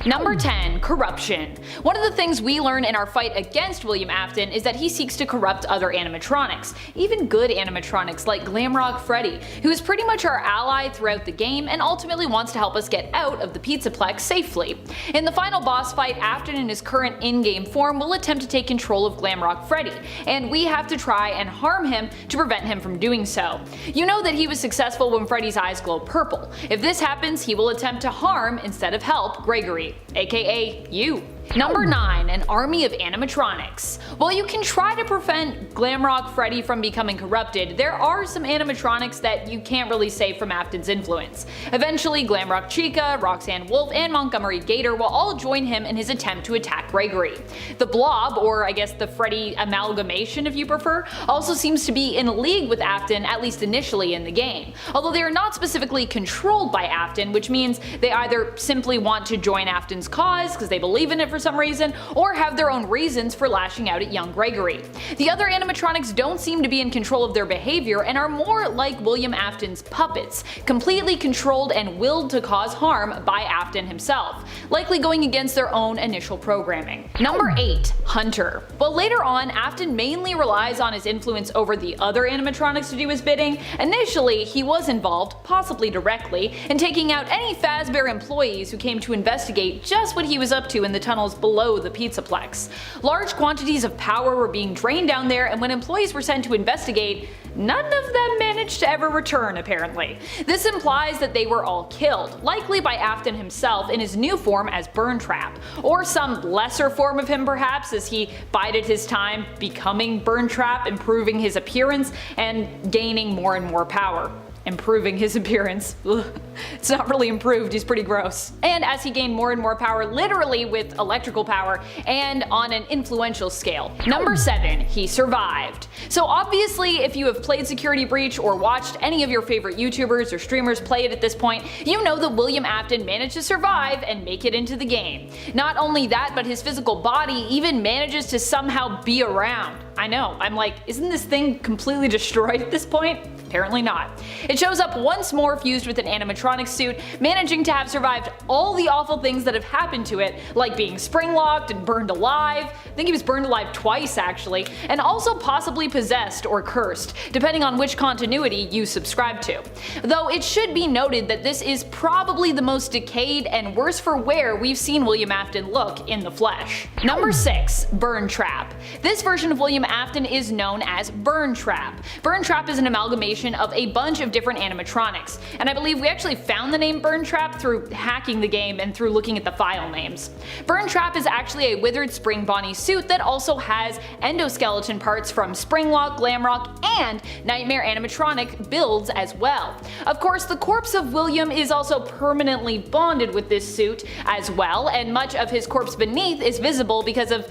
Number 10. Corruption. One of the things we learn in our fight against William Afton is that he seeks to corrupt other animatronics, even good animatronics like Glamrock Freddy, who is pretty much our ally throughout the game and ultimately wants to help us get out of the Pizzaplex safely. In the final boss fight, Afton in his current in-game form will attempt to take control of Glamrock Freddy, and we have to try and harm him to prevent him from doing so. You know that he was successful when Freddy's eyes glow purple. If this happens, he will attempt to harm instead of help Gregory, aka you. Number 9. An army of animatronics. While you can try to prevent Glamrock Freddy from becoming corrupted, there are some animatronics that you can't really save from Afton's influence. Eventually, Glamrock Chica, Roxanne Wolf, and Montgomery Gator will all join him in his attempt to attack Gregory. The Blob, or I guess the Freddy amalgamation if you prefer, also seems to be in league with Afton, at least initially in the game, although they are not specifically controlled by Afton, which means they either simply want to join Afton's cause because they believe in it for some reason, or have their own reasons for lashing out at young Gregory. The other animatronics don't seem to be in control of their behavior and are more like William Afton's puppets, completely controlled and willed to cause harm by Afton himself, likely going against their own initial programming. Number 8. Hunter. While later on Afton mainly relies on his influence over the other animatronics to do his bidding, initially he was involved, possibly directly, in taking out any FAZBEAR employees who came to investigate just what he was up to in the tunnels below the Pizzaplex. Large quantities of power were being drained down there, and when employees were sent to investigate, none of them managed to ever return apparently. This implies that they were all killed, likely by Afton himself in his new form as Burntrap, or some lesser form of him perhaps as he bided his time becoming Burntrap, improving his appearance and gaining more and more power. Improving his appearance. Ugh. It's not really improved, he's pretty gross. And as he gained more and more power, literally with electrical power, and on an influential scale. Number 7. He survived. So obviously if you have played Security Breach or watched any of your favorite YouTubers or streamers play it at this point, you know that William Afton managed to survive and make it into the game. Not only that, but his physical body even manages to somehow be around. I know, I'm like, isn't this thing completely destroyed at this point? Apparently not. It shows up once more fused with an animatronic suit, managing to have survived all the awful things that have happened to it, like being spring-locked and burned alive. I think he was burned alive twice actually, and also possibly possessed or cursed, depending on which continuity you subscribe to. Though it should be noted that this is probably the most decayed and worse for wear we've seen William Afton look in the flesh. Number 6. Burntrap. This version of William Afton is known as Burntrap. Burntrap is an amalgamation of a bunch of different animatronics, and I believe we actually found the name Burntrap through hacking the game and through looking at the file names. Burntrap is actually a withered Spring Bonnie suit that also has endoskeleton parts from Springlock, Glamrock, and Nightmare Animatronic builds as well. Of course, the corpse of William is also permanently bonded with this suit as well, and much of his corpse beneath is visible because of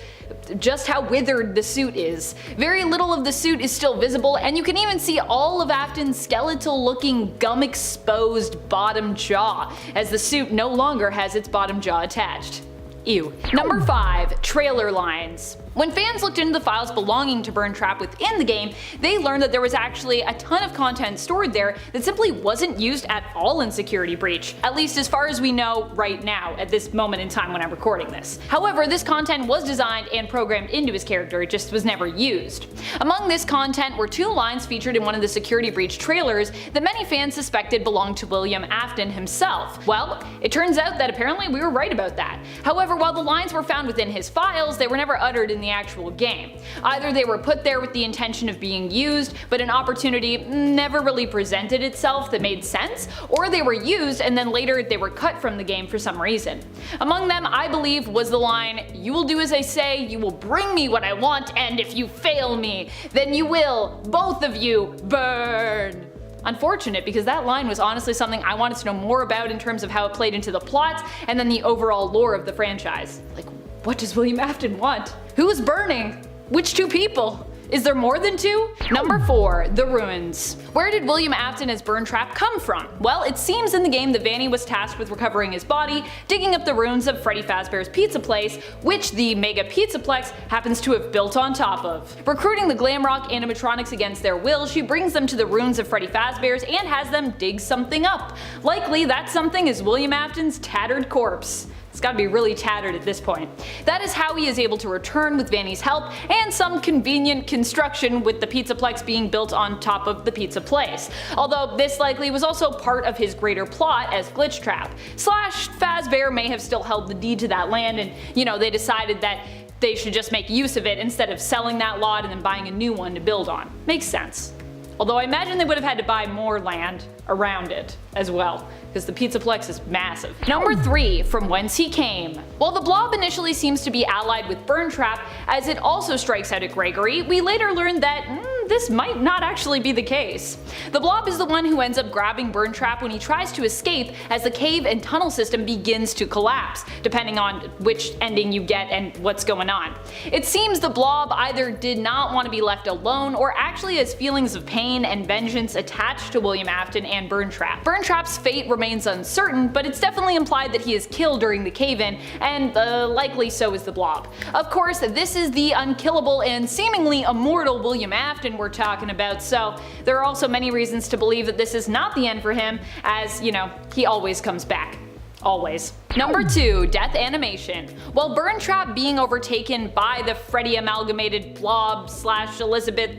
just how withered the suit is. Very little of the suit is still visible, and you can even see all of Afton's skeletal looking gum exposed bottom jaw, as the suit no longer has its bottom jaw attached. Ew. Number 5. Trailer lines. When fans looked into the files belonging to Burntrap within the game, they learned that there was actually a ton of content stored there that simply wasn't used at all in Security Breach, at least as far as we know right now at this moment in time when I'm recording this. However, this content was designed and programmed into his character, it just was never used. Among this content were 2 lines featured in one of the Security Breach trailers that many fans suspected belonged to William Afton himself. Well, it turns out that apparently we were right about that. However, while the lines were found within his files, they were never uttered in the actual game. Either they were put there with the intention of being used, but an opportunity never really presented itself that made sense, or they were used and then later they were cut from the game for some reason. Among them, I believe, was the line, "You will do as I say, you will bring me what I want, and if you fail me, then you will, both of you, burn." Unfortunate, because that line was honestly something I wanted to know more about in terms of how it played into the plot and then the overall lore of the franchise. Like, what does William Afton want? Who is burning? Which 2 people? Is there more than 2? Number 4. The Ruins. Where did William Afton as Burntrap come from? Well, it seems in the game that Vanny was tasked with recovering his body, digging up the ruins of Freddy Fazbear's Pizza Place, which the Mega Pizzaplex happens to have built on top of. Recruiting the Glamrock animatronics against their will, she brings them to the ruins of Freddy Fazbear's and has them dig something up. Likely that something is William Afton's tattered corpse. It's gotta be really tattered at this point. That is how he is able to return with Vanny's help and some convenient construction with the Pizzaplex being built on top of the pizza place. Although this likely was also part of his greater plot as Glitch Trap. Slash FAZBEAR may have still held the deed to that land and, they decided that they should just make use of it instead of selling that lot and then buying a new one to build on. Makes sense. Although I imagine they would have had to buy more land around it as well, because the Pizzaplex is massive. Number 3, from whence he came. While the Blob initially seems to be allied with Burntrap as it also strikes out at Gregory, we later learn that this might not actually be the case. The Blob is the one who ends up grabbing Burntrap when he tries to escape as the cave and tunnel system begins to collapse, depending on which ending you get and what's going on. It seems the Blob either did not want to be left alone or actually has feelings of pain and vengeance attached to William Afton and Burntrap. Burntrap's fate remains uncertain, but it's definitely implied that he is killed during the cave-in, and likely so is the Blob. Of course, this is the unkillable and seemingly immortal William Afton we're talking about, so there are also many reasons to believe that this is not the end for him, as, he always comes back. Always. Number 2, death animation. While Burntrap being overtaken by the Freddy amalgamated Blob / Elizabeth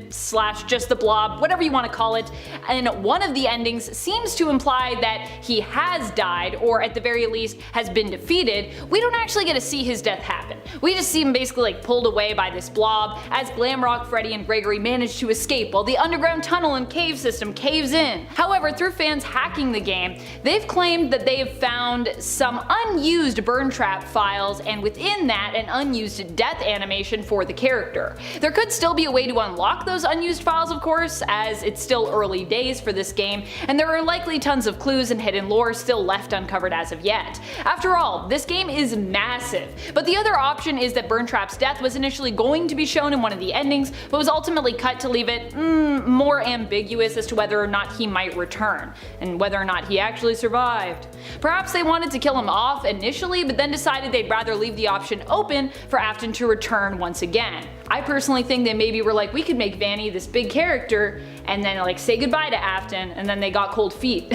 / just the Blob, whatever you want to call it, in one of the endings seems to imply that he has died, or at the very least has been defeated, we don't actually get to see his death happen. We just see him basically pulled away by this Blob as Glamrock Freddy and Gregory manage to escape while the underground tunnel and cave system caves in. However, through fans hacking the game, they've claimed that they have found some unused Burntrap files, and within that an unused death animation for the character. There could still be a way to unlock those unused files, of course, as it's still early days for this game, and there are likely tons of clues and hidden lore still left uncovered as of yet. After all, this game is massive, but the other option is that Burntrap's death was initially going to be shown in one of the endings, but was ultimately cut to leave it more ambiguous as to whether or not he might return, and whether or not he actually survived. Perhaps they wanted to kill him off initially, but then decided they'd rather leave the option open for Afton to return once again. I personally think they maybe were like, we could make Vanny this big character and then say goodbye to Afton, and then they got cold feet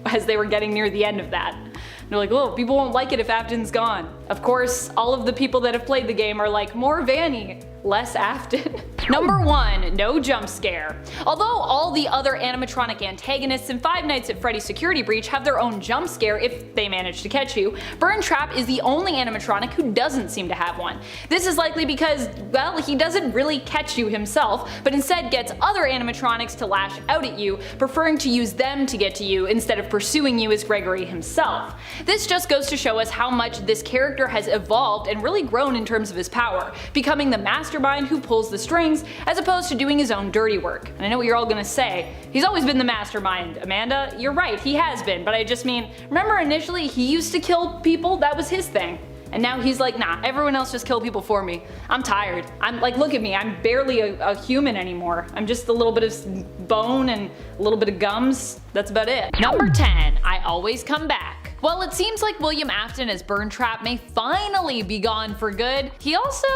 as they were getting near the end of that. They're like, oh, people won't like it if Afton's gone. Of course, all of the people that have played the game are like, more Vanny, less Afton. Number 1, no jump scare. Although all the other animatronic antagonists in Five Nights at Freddy's Security Breach have their own jump scare if they manage to catch you, Burntrap is the only animatronic who doesn't seem to have one. This is likely because, well, he doesn't really catch you himself, but instead gets other animatronics to lash out at you, preferring to use them to get to you instead of pursuing you as Gregory himself. This just goes to show us how much this character has evolved and really grown in terms of his power, becoming the mastermind who pulls the strings as opposed to doing his own dirty work. And I know what you're all gonna say, he's always been the mastermind, Amanda. You're right, he has been, but I just mean, remember initially he used to kill people? That was his thing. And now he's like, nah, everyone else just kill people for me. I'm tired. I'm like, look at me, I'm barely a human anymore. I'm just a little bit of bone and a little bit of gums. That's about it. Number 10, I always come back. While it seems like William Afton as Burntrap may finally be gone for good, he also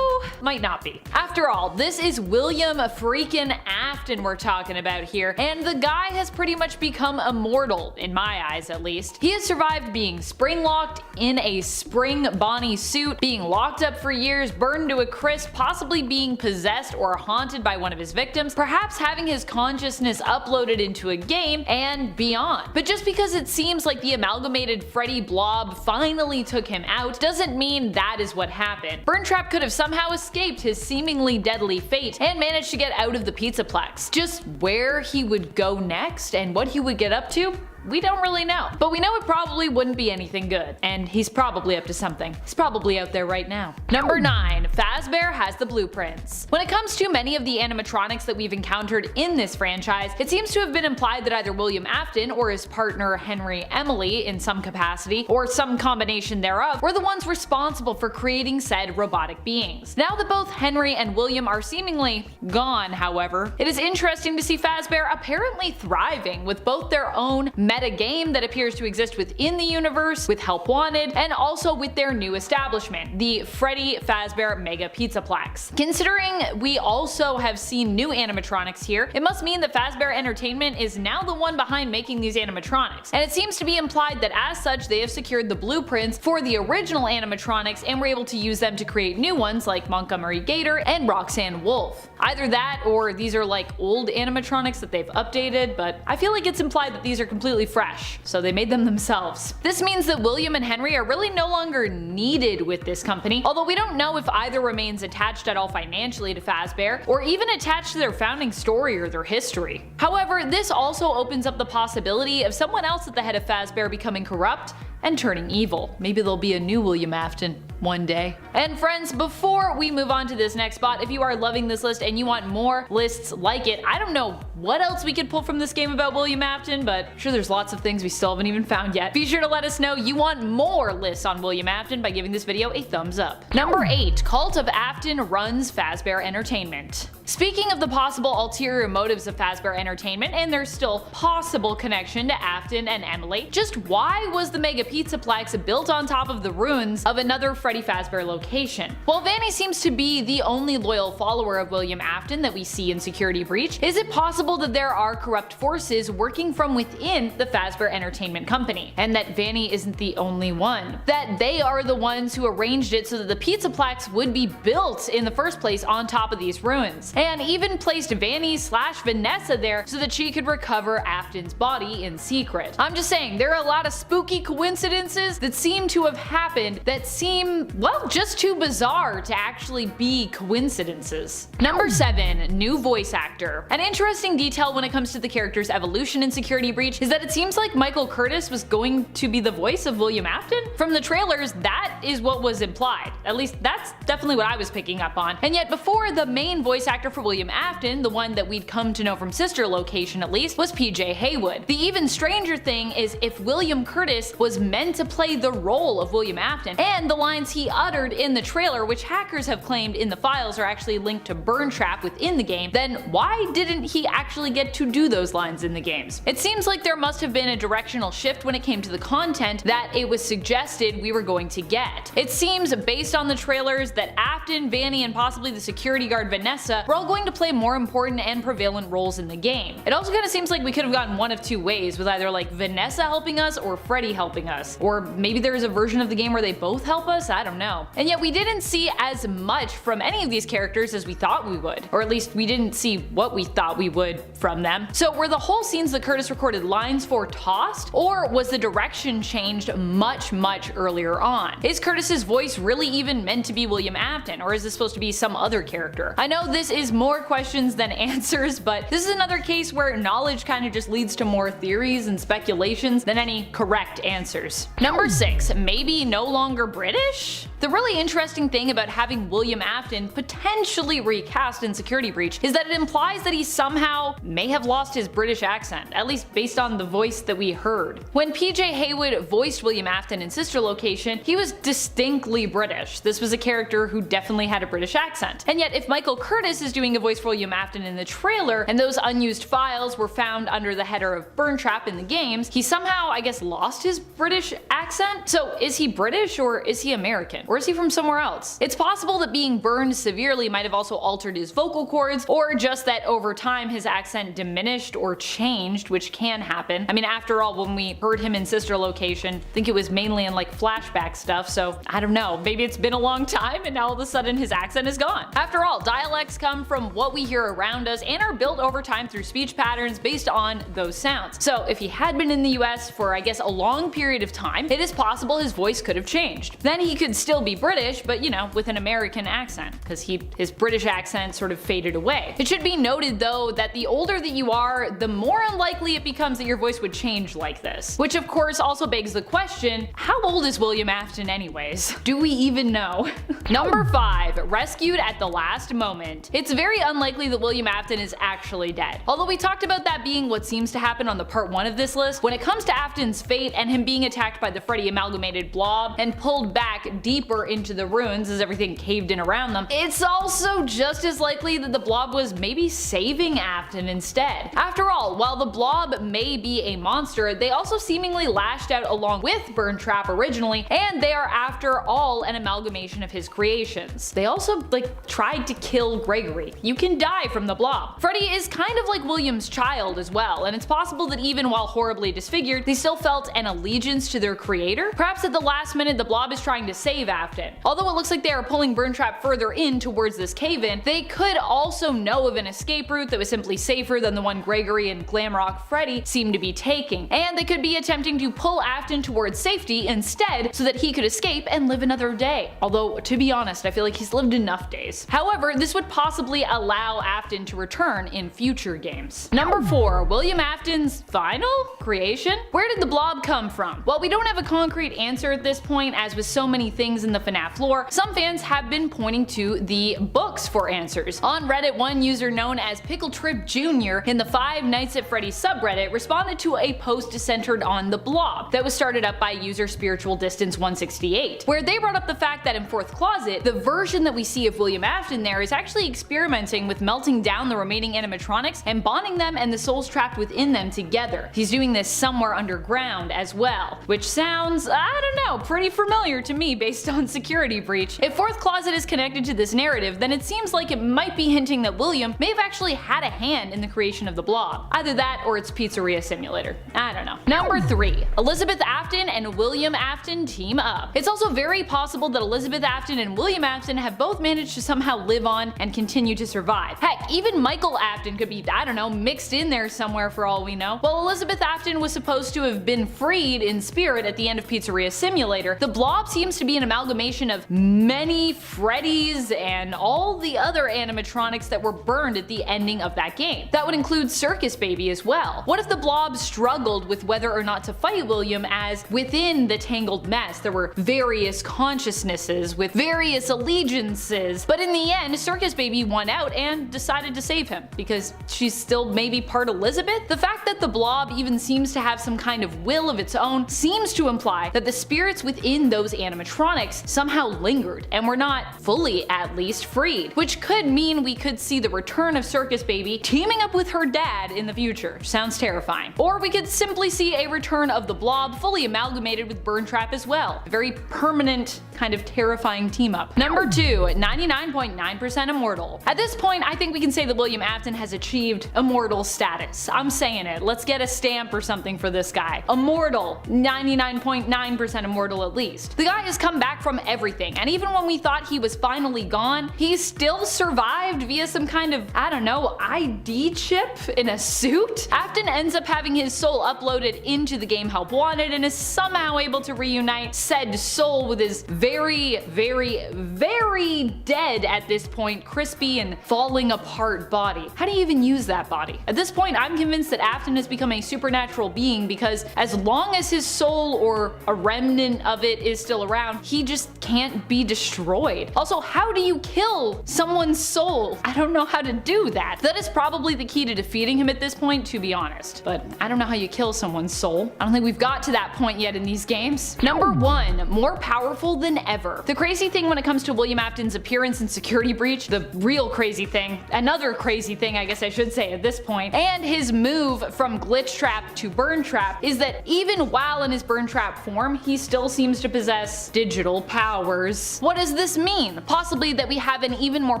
might not be. After all, this is William freaking Afton we're talking about here, and the guy has pretty much become immortal, in my eyes at least. He has survived being spring-locked in a spring Bonnie suit, being locked up for years, burned to a crisp, possibly being possessed or haunted by one of his victims, perhaps having his consciousness uploaded into a game, and beyond. But just because it seems like the amalgamated Freddy Blob finally took him out doesn't mean that is what happened. Burntrap could have somehow escaped his seemingly deadly fate and managed to get out of the Pizzaplex. Just where he would go next and what he would get up to, we don't really know. But we know it probably wouldn't be anything good. And he's probably up to something. He's probably out there right now. Number 9, FAZBEAR has the blueprints. When it comes to many of the animatronics that we've encountered in this franchise, it seems to have been implied that either William Afton or his partner Henry Emily in some capacity, or some combination thereof, were the ones responsible for creating said robotic beings. Now that both Henry and William are seemingly gone, however, it is interesting to see FAZBEAR apparently thriving with both their own meta game that appears to exist within the universe, with Help Wanted, and also with their new establishment, the Freddy FAZBEAR Mega Pizzaplex. Considering we also have seen new animatronics here, it must mean that FAZBEAR Entertainment is now the one behind making these animatronics, and it seems to be implied that as such they have secured the blueprints for the original animatronics and were able to use them to create new ones like Montgomery Gator and Roxanne Wolf. Either that or these are like old animatronics that they've updated, but I feel like it's implied that these are completely fresh, so they made them themselves. This means that William and Henry are really no longer needed with this company, although we don't know if either remains attached at all financially to FAZBEAR, or even attached to their founding story or their history. However, this also opens up the possibility of someone else at the head of FAZBEAR becoming corrupt and turning evil. Maybe there'll be a new William Afton one day. And friends, before we move on to this next spot, if you are loving this list and you want more lists like it, I don't know what else we could pull from this game about William Afton, but I'm sure there's lots of things we still haven't even found yet. Be sure to let us know you want more lists on William Afton by giving this video a thumbs up. Number 8. Cult of Afton runs FAZBEAR Entertainment. Speaking of the possible ulterior motives of FAZBEAR Entertainment and their still possible connection to Afton and Emily, just why was the Mega Pizzaplex built on top of the ruins of another Freddy FAZBEAR location? While Vanny seems to be the only loyal follower of William Afton that we see in Security Breach, is it possible that there are corrupt forces working from within the FAZBEAR Entertainment Company, and that Vanny isn't the only one? That they are the ones who arranged it so that the Pizzaplex would be built in the first place on top of these ruins, and even placed Vanny/Vanessa there so that she could recover Afton's body in secret. I'm just saying, there are a lot of spooky coincidences that seem to have happened that seem, well, just too bizarre to actually be coincidences. Number 7. New voice actor. An interesting detail when it comes to the character's evolution in Security Breach is that it seems like Michael Curtis was going to be the voice of William Afton. From the trailers, that is what was implied. At least that's definitely what I was picking up on. And yet before, the main voice actor for William Afton, the one that we'd come to know from Sister Location at least, was PJ Haywood. The even stranger thing is if William Curtis was meant to play the role of William Afton, and the lines he uttered in the trailer, which hackers have claimed in the files are actually linked to Burn Trap within the game, then why didn't he actually get to do those lines in the games? It seems like there must have been a directional shift when it came to the content that it was suggested we were going to get. It seems, based on the trailers, that Afton, Vanny, and possibly the security guard Vanessa were all going to play more important and prevalent roles in the game. It also kind of seems like we could have gotten one of two ways, with either like Vanessa helping us or Freddy helping us, or maybe there's a version of the game where they both help us, I don't know. And yet we didn't see as much from any of these characters as we thought we would, or at least we didn't see what we thought we would from them. So were the whole scenes that Curtis recorded lines for tossed, or was the direction changed much earlier on? Is Curtis's voice really even meant to be William Afton, or is this supposed to be some other character? I know this is more questions than answers, but this is another case where knowledge kind of just leads to more theories and speculations than any correct answers. Number 6. Maybe no longer British? The really interesting thing about having William Afton potentially recast in Security Breach is that it implies that he somehow may have lost his British accent, at least based on the voice that we heard. When PJ Haywood voiced William Afton in Sister Location, he was distinctly British. This was a character who definitely had a British accent. And yet if Michael Curtis is doing a voice for William Afton in the trailer, and those unused files were found under the header of Burn Trap in the games, he somehow, I guess, lost his British accent? So is he British, or is he American? Or is he from somewhere else? It's possible that being burned severely might have also altered his vocal cords, or just that over time his accent diminished or changed, which can happen. I mean, after all, when we heard him in Sister Location, I think it was mainly in like flashback stuff, so I don't know, maybe it's been a long time and now all of a sudden his accent is gone. After all, dialects come from what we hear around us and are built over time through speech patterns based on those sounds. So if he had been in the US for, I guess, a long period of time, it is possible his voice could have changed. Then he could still be British, but you know, with an American accent, because his British accent sort of faded away. It should be noted though that the older that you are, the more unlikely it becomes that your voice would change like this. Which of course also begs the question, how old is William Afton anyways? Do we even know? Number 5. Rescued at the last moment. It's very unlikely that William Afton is actually dead. Although we talked about that being what seems to happen on the part 1 of this list, when it comes to Afton's fate and him being attacked by the Freddy amalgamated blob and pulled back back deeper into the ruins as everything caved in around them, it's also just as likely that the blob was maybe saving Afton instead. After all, while the blob may be a monster, they also seemingly lashed out along with Burntrap originally, and they are after all an amalgamation of his creations. They also tried to kill Gregory. You can die from the blob. Freddy is kind of like William's child as well, and it's possible that even while horribly disfigured, they still felt an allegiance to their creator. Perhaps at the last minute the blob is trying to save Afton. Although it looks like they are pulling Burntrap further in towards this cave-in, they could also know of an escape route that was simply safer than the one Gregory and Glamrock Freddy seemed to be taking, and they could be attempting to pull Afton towards safety instead so that he could escape and live another day. Although, to be honest, I feel like he's lived enough days. However, this would possibly allow Afton to return in future games. Number 4. William Afton's final creation? Where did the blob come from? Well, we don't have a concrete answer at this point, as with so many things in the FNAF lore, some fans have been pointing to the books for answers. On Reddit, one user known as Pickletrip Jr. in the 5 Nights at Freddy subreddit responded to a post centered on the blob that was started up by user Spiritual Distance 168, where they brought up the fact that in Fourth Closet, the version that we see of William Afton there is actually experimenting with melting down the remaining animatronics and bonding them and the souls trapped within them together. He's doing this somewhere underground as well, which sounds, I don't know, pretty familiar to me based on Security Breach. If Fourth Closet is connected to this narrative, then it seems like it might be hinting that William may have actually had a hand in the creation of the blob. Either that or it's Pizzeria Simulator. I don't know. Number 3. Elizabeth Afton and William Afton team up. It's also very possible that Elizabeth Afton and William Afton have both managed to somehow live on and continue to survive. Heck, even Michael Afton could be, I don't know, mixed in there somewhere for all we know. While Elizabeth Afton was supposed to have been freed in spirit at the end of Pizzeria Simulator, the blob seems to be an amalgamation of many Freddys and all the other animatronics that were burned at the ending of that game. That would include Circus Baby as well. What if the blob struggled with whether or not to fight William, as within the tangled mess there were various consciousnesses with various allegiances, but in the end Circus Baby won out and decided to save him because she's still maybe part Elizabeth? The fact that the blob even seems to have some kind of will of its own seems to imply that the spirits within those animatronics somehow lingered and were not fully, at least, freed, which could mean we could see the return of Circus Baby teaming up with her dad in the future. Sounds terrifying. Or we could simply see a return of the blob fully amalgamated with Burntrap as well. A very permanent, kind of terrifying team up. Number 2. 99.9% immortal. At this point, I think we can say that William Afton has achieved immortal status. I'm saying it. Let's get a stamp or something for this guy. Immortal. 99.9% immortal at least. The guy has come back from everything, and even when we thought he was finally gone, he still survived via some kind of, I don't know, ID chip in a suit? Afton ends up having his soul uploaded into the game Help Wanted and is somehow able to reunite said soul with his very, very, very dead at this point, crispy and falling apart body. How do you even use that body? At this point, I'm convinced that Afton has become a supernatural being because as long as his soul or a remnant of it is still around, he just can't be destroyed. Also, how do you kill someone's soul? I don't know how to do that. That is probably the key to defeating him at this point, to be honest. But I don't know how you kill someone's soul. I don't think we've got to that point yet in these games. Number 1. More powerful than ever. The crazy thing when it comes to William Afton's appearance in Security Breach, the real crazy thing, another crazy thing I guess I should say at this point, and his move from Glitch Trap to Burn Trap is that even while in his Burn Trap form, he still seems to possess digital powers. What does this mean? Possibly that we have an even more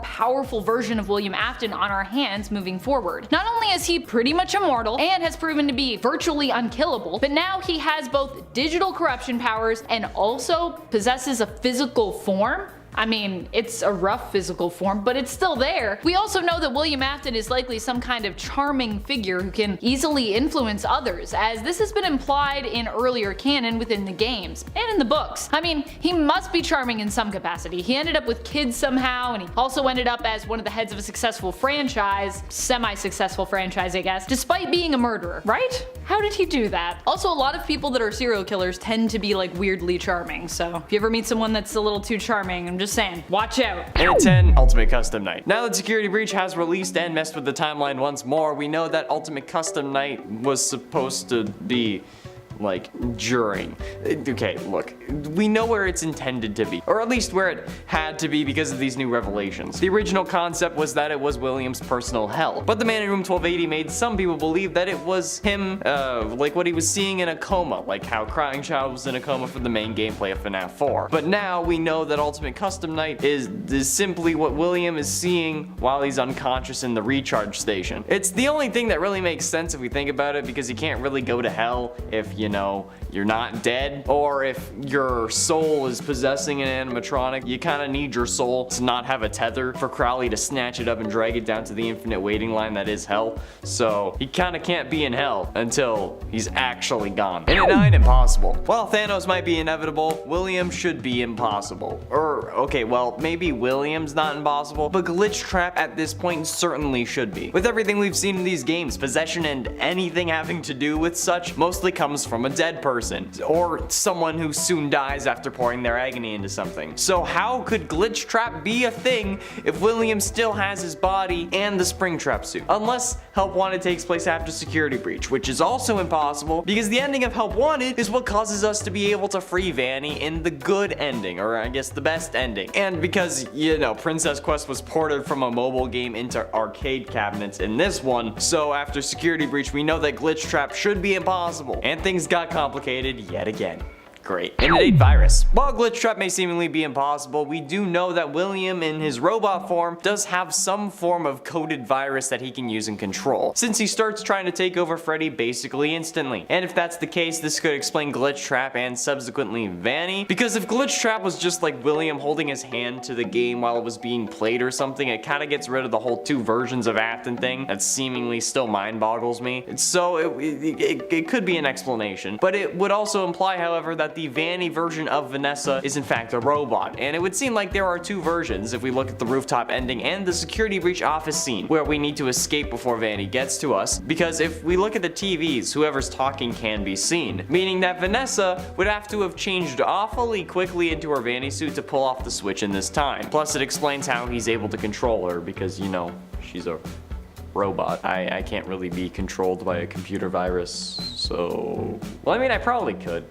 powerful version of William Afton on our hands moving forward. Not only is he pretty much immortal and has proven to be virtually unkillable, but now he has both digital corruption powers and also possesses a physical form. I mean, it's a rough physical form, but it's still there. We also know that William Afton is likely some kind of charming figure who can easily influence others, as this has been implied in earlier canon within the games and in the books. I mean, he must be charming in some capacity. He ended up with kids somehow, and he also ended up as one of the heads of a successful franchise, semi-successful franchise I guess, despite being a murderer, right? How did he do that? Also, a lot of people that are serial killers tend to be like weirdly charming, so if you ever meet someone that's a little too charming, I'm just saying, watch out. And at 10, Ultimate Custom Night. Now that Security Breach has released and messed with the timeline once more, we know that Ultimate Custom Night was supposed to be like, during. Okay, look, we know where it's intended to be, or at least where it had to be because of these new revelations. The original concept was that it was William's personal hell, but the man in room 1280 made some people believe that it was him, like what he was seeing in a coma, like how Crying Child was in a coma for the main gameplay of FNAF 4. But now we know that Ultimate Custom Night is simply what William is seeing while he's unconscious in the recharge station. It's the only thing that really makes sense if we think about it, because you can't really go to hell if, you know, you're not dead, or if your soul is possessing an animatronic. You kind of need your soul to not have a tether for Crowley to snatch it up and drag it down to the infinite waiting line that is hell. So he kind of can't be in hell until he's actually gone. And at 9, impossible. While Thanos might be inevitable, William should be impossible. Or, okay, well, maybe William's not impossible, but Glitch Trap at this point certainly should be. With everything we've seen in these games, possession and anything having to do with such mostly comes from a dead person, or someone who soon dies after pouring their agony into something. So how could Glitch Trap be a thing if William still has his body and the Springtrap suit? Unless Help Wanted takes place after Security Breach, which is also impossible because the ending of Help Wanted is what causes us to be able to free Vanny in the good ending, or I guess the best ending. And because, you know, Princess Quest was ported from a mobile game into arcade cabinets in this one, so after Security Breach we know that Glitch Trap should be impossible, and things got complicated yet again. Great. Innate virus. While Glitch Trap may seemingly be impossible, we do know that William in his robot form does have some form of coded virus that he can use and control, since he starts trying to take over Freddy basically instantly. And if that's the case, this could explain Glitch Trap and subsequently Vanny, because if Glitch Trap was just like William holding his hand to the game while it was being played or something, it kind of gets rid of the whole 2 versions of Afton thing that seemingly still mind boggles me. So it could be an explanation, but it would also imply, however, that the Vanny version of Vanessa is in fact a robot, and it would seem like there are 2 versions if we look at the rooftop ending and the Security Breach office scene where we need to escape before Vanny gets to us, because if we look at the TVs, whoever's talking can be seen, meaning that Vanessa would have to have changed awfully quickly into her Vanny suit to pull off the switch in this time. Plus it explains how he's able to control her, because, you know, she's a robot. I can't really be controlled by a computer virus, so... Well, I mean, I probably could.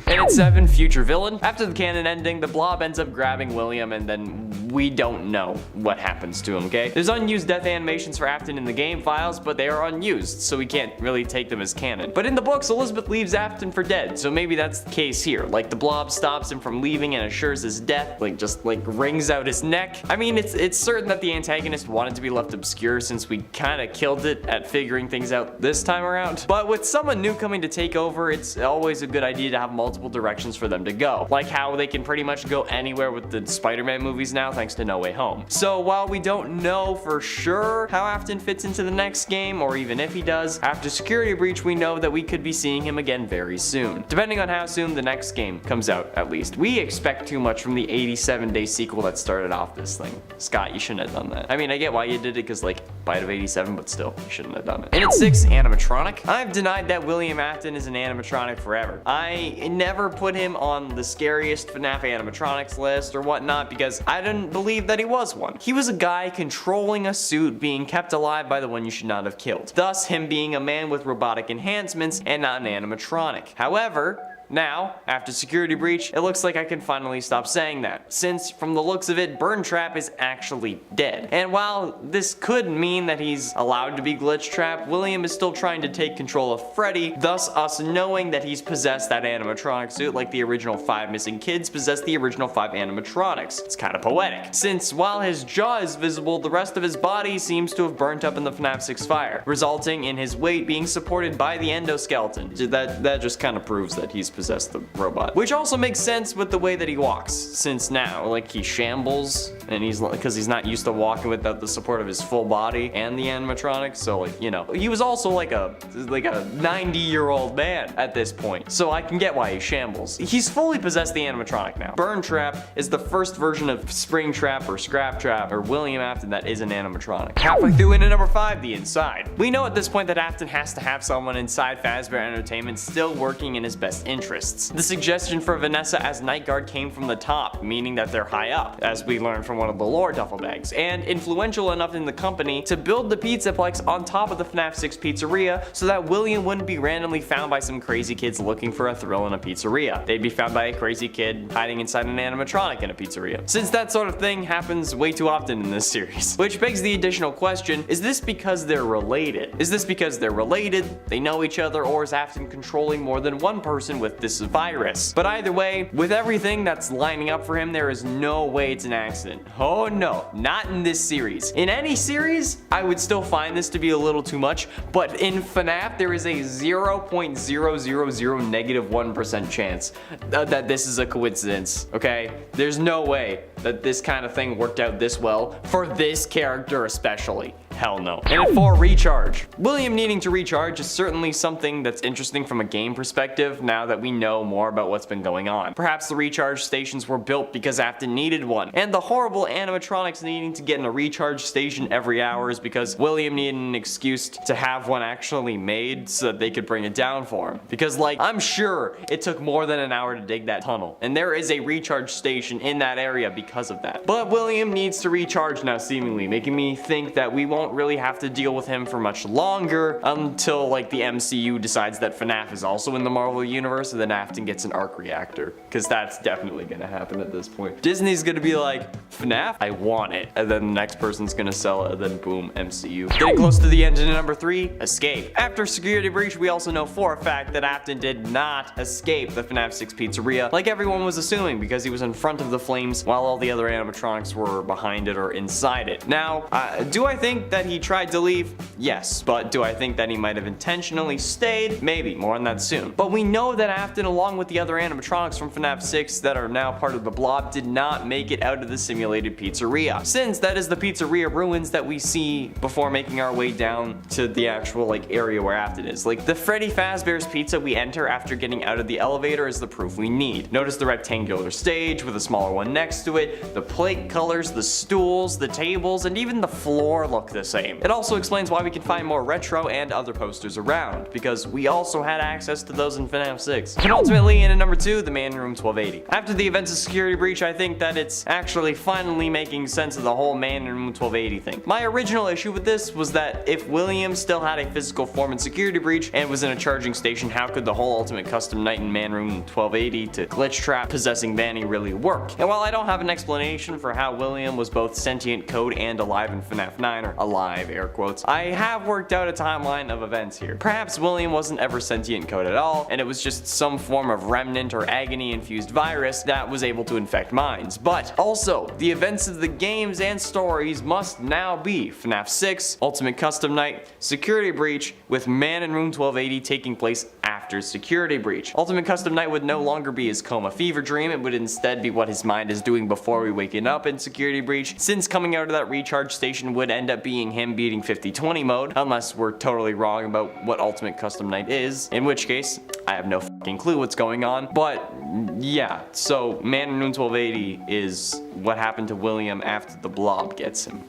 And at 7, future villain. After the canon ending, the Blob ends up grabbing William, and then we don't know what happens to him, okay? There's unused death animations for Afton in the game files, but they are unused, so we can't really take them as canon. But in the books, Elizabeth leaves Afton for dead, so maybe that's the case here. Like, the Blob stops him from leaving and assures his death, like, just, like, wrings out his neck. I mean, it's certain that the antagonist wanted to be left obscure, since we kinda killed it at figuring things out this time around. But with someone new coming to take over, it's always a good idea to have multiple directions for them to go. Like how they can pretty much go anywhere with the Spider-Man movies now, thanks to No Way Home. So while we don't know for sure how Afton fits into the next game, or even if he does, after Security Breach we know that we could be seeing him again very soon. Depending on how soon the next game comes out, at least. We expect too much from the 87-day sequel that started off this thing. Scott, you shouldn't have done that. I mean, I get why you did it, because like, Bite of 87, but still, you shouldn't have done it. And at 6, animatronic. I've denied that William Afton is an animatronic forever. I never put him on the scariest FNAF animatronics list or whatnot because I didn't believe that he was one. He was a guy controlling a suit being kept alive by the one you should not have killed. Thus, him being a man with robotic enhancements and not an animatronic. However, now, after Security Breach, it looks like I can finally stop saying that, since from the looks of it, Burn Trap is actually dead. And while this could mean that he's allowed to be Glitch Trap, William is still trying to take control of Freddy, thus us knowing that he's possessed that animatronic suit like the original 5 missing kids possessed the original 5 animatronics. It's kind of poetic, since while his jaw is visible, the rest of his body seems to have burnt up in the FNAF 6 fire, resulting in his weight being supported by the endoskeleton. That just kind of proves that he's possess the robot, which also makes sense with the way that he walks, since now like he shambles and because he's not used to walking without the support of his full body and the animatronics. So like, you know, he was also like a 90-year-old man at this point, so I can get why he shambles. He's fully possessed the animatronic now. Burn Trap is the first version of Spring Trap or Scrap Trap or William Afton that is an animatronic. Halfway through into number 5, the inside. We know at this point that Afton has to have someone inside FAZBEAR Entertainment still working in his best interest. interests. The suggestion for Vanessa as night guard came from the top, meaning that they're high up, as we learned from one of the lore duffel bags, and influential enough in the company to build the Pizzaplex on top of the FNAF 6 pizzeria so that William wouldn't be randomly found by some crazy kids looking for a thrill in a pizzeria. They'd be found by a crazy kid hiding inside an animatronic in a pizzeria. Since that sort of thing happens way too often in this series. Which begs the additional question, is this because they're related? Is this because they're related, they know each other, or is Afton controlling more than one person with this virus? But either way, with everything that's lining up for him, there is no way it's an accident. Oh no, not in this series. In any series, I would still find this to be a little too much, but in FNAF, there is a 0.000 negative 1% chance that this is a coincidence, okay? There's no way that this kind of thing worked out this well for this character especially. Hell no. And at 4, recharge. William needing to recharge is certainly something that's interesting from a game perspective now that we know more about what's been going on. Perhaps the recharge stations were built because Afton needed one, and the horrible animatronics needing to get in a recharge station every hour is because William needed an excuse to have one actually made so that they could bring it down for him. Because like, I'm sure it took more than an hour to dig that tunnel, and there is a recharge station in that area because of that. But William needs to recharge now seemingly, making me think that we won't really have to deal with him for much longer until like the MCU decides that FNAF is also in the Marvel universe, and then Afton gets an arc reactor, because that's definitely gonna happen at this point. Disney's gonna be like, FNAF, I want it, and then the next person's gonna sell it, and then boom, MCU. Getting close to the end in number 3, escape. After security breach, we also know for a fact that Afton did not escape the FNAF 6 pizzeria like everyone was assuming, because he was in front of the flames while all the other animatronics were behind it or inside it. Now, do I think that he tried to leave? Yes. But do I think that he might have intentionally stayed? Maybe. More on that soon. But we know that Afton, along with the other animatronics from FNAF 6 that are now part of the blob, did not make it out of the simulated pizzeria, since that is the pizzeria ruins that we see before making our way down to the actual like area where Afton is. Like the Freddy Fazbear's pizza we enter after getting out of the elevator is the proof we need. Notice the rectangular stage with a smaller one next to it, the plate colors, the stools, the tables, and even the floor look the same. It also explains why we can find more retro and other posters around, because we also had access to those in FNAF 6. And ultimately, in at number 2, the Man in Room 1280. After the events of security breach, I think that it's actually finally making sense of the whole Man in Room 1280 thing. My original issue with this was that if William still had a physical form in security breach and was in a charging station, how could the whole Ultimate Custom Night in Man Room 1280 to glitch trap possessing Vanny really work? And while I don't have an explanation for how William was both sentient code and alive in FNAF 9, or alive air quotes, I have worked out a timeline of events here. Perhaps William wasn't ever sentient code at all, and it was just some form of remnant or agony infused virus that was able to infect minds. But also, the events of the games and stories must now be FNAF 6, Ultimate Custom Night, Security Breach, with Man in Room 1280 taking place after Security Breach. Ultimate Custom Night would no longer be his coma fever dream, it would instead be what his mind is doing before we waking up in Security Breach, since coming out of that recharge station would end up being him beating 50-20 mode, unless we're totally wrong about what Ultimate Custom Night is, in which case, I have no fucking clue what's going on. But yeah, so Man in Room 1280 is what happened to William after the blob gets him.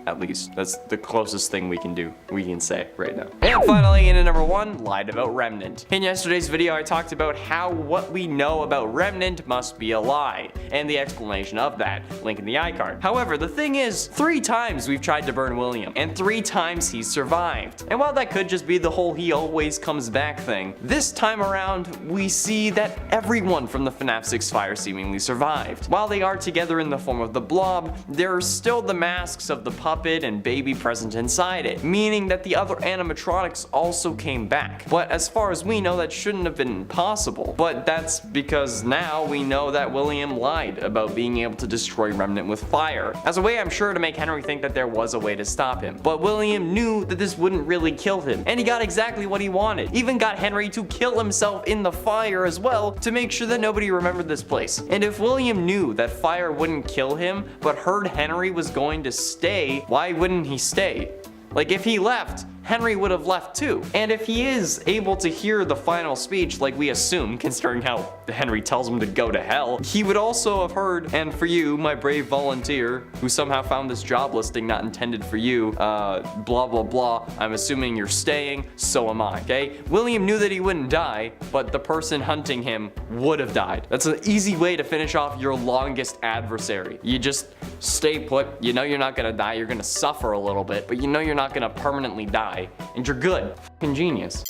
At least, that's the closest thing we can say right now. And finally, in at number 1, lied about Remnant. In yesterday's video, I talked about how what we know about Remnant must be a lie, and the explanation of that, link in the iCard. However, the thing is, 3 times we've tried to burn William, and 3 times he's survived. And while that could just be the whole he always comes back thing, this time around, we see that everyone from the FNAF 6 fire seemingly survived. While they are together in the form of the blob, there are still the masks of the puppet and baby present inside it, meaning that the other animatronics also came back. But as far as we know, that shouldn't have been possible. But that's because now we know that William lied about being able to destroy Remnant with fire, as a way I'm sure to make Henry think that there was a way to stop him. But William knew that this wouldn't really kill him, and he got exactly what he wanted. Even got Henry to kill himself in the fire as well to make sure that nobody remembered this place. And if William knew that fire wouldn't kill him, but heard Henry was going to stay, why wouldn't he stay? Like, if he left, Henry would have left too. And if he is able to hear the final speech like we assume, considering how Henry tells him to go to hell, he would also have heard, and for you, my brave volunteer, who somehow found this job listing not intended for you, blah blah blah, I'm assuming you're staying, so am I, okay? William knew that he wouldn't die, but the person hunting him would have died. That's an easy way to finish off your longest adversary. You just stay put, you know you're not gonna die, you're gonna suffer a little bit, but you know you're not gonna permanently die, and you're good. F***ing genius.